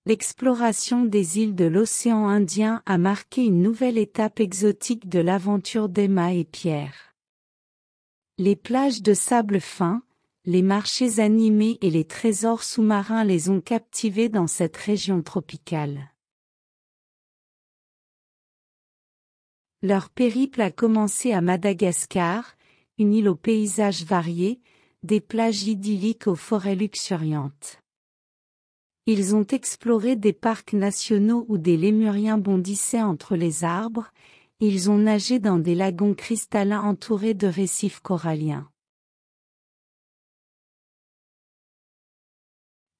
L'exploration des îles de l'océan Indien a marqué une nouvelle étape exotique de l'aventure d'Emma et Pierre. Les plages de sable fin, les marchés animés et les trésors sous-marins les ont captivés dans cette région tropicale. Leur périple a commencé à Madagascar, une île aux paysages variés, des plages idylliques aux forêts luxuriantes. Ils ont exploré des parcs nationaux où des lémuriens bondissaient entre les arbres, ils ont nagé dans des lagons cristallins entourés de récifs coralliens.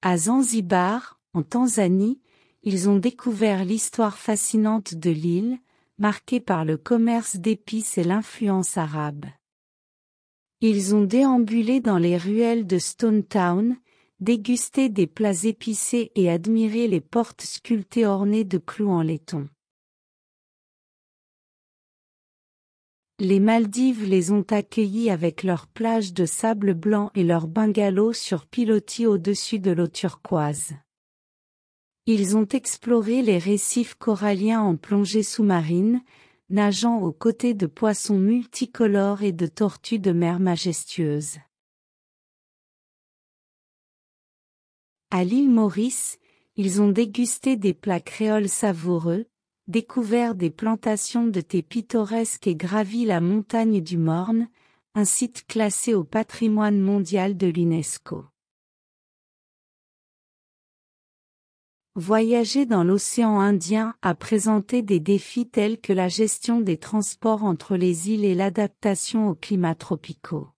À Zanzibar, en Tanzanie, ils ont découvert l'histoire fascinante de l'île, marquée par le commerce d'épices et l'influence arabe. Ils ont déambulé dans les ruelles de Stone Town, dégusté des plats épicés et admiré les portes sculptées ornées de clous en laiton. Les Maldives les ont accueillis avec leurs plages de sable blanc et leurs bungalows sur pilotis au-dessus de l'eau turquoise. Ils ont exploré les récifs coralliens en plongée sous-marine, nageant aux côtés de poissons multicolores et de tortues de mer majestueuses. À l'île Maurice, ils ont dégusté des plats créoles savoureux, découvert des plantations de thé pittoresques et gravi la montagne du Morne, un site classé au patrimoine mondial de l'UNESCO. Voyager dans l'océan Indien a présenté des défis tels que la gestion des transports entre les îles et l'adaptation aux climats tropicaux.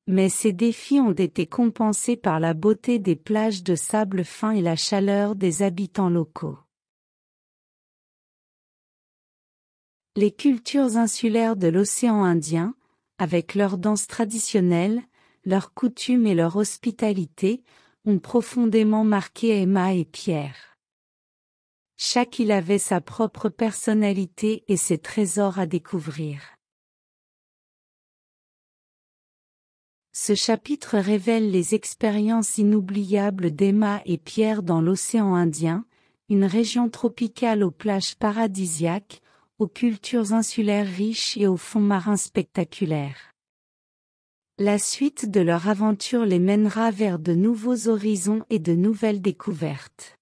Mais ces défis ont été compensés par la beauté des plages de sable fin et la chaleur des habitants locaux. Les cultures insulaires de l'océan Indien, avec leurs danses traditionnelles, leurs coutumes et leur hospitalité, ont profondément marqué Emma et Pierre. Chaque île avait sa propre personnalité et ses trésors à découvrir. Ce chapitre révèle les expériences inoubliables d'Emma et Pierre dans l'océan Indien, une région tropicale aux plages paradisiaques, aux cultures insulaires riches et aux fonds marins spectaculaires. La suite de leur aventure les mènera vers de nouveaux horizons et de nouvelles découvertes.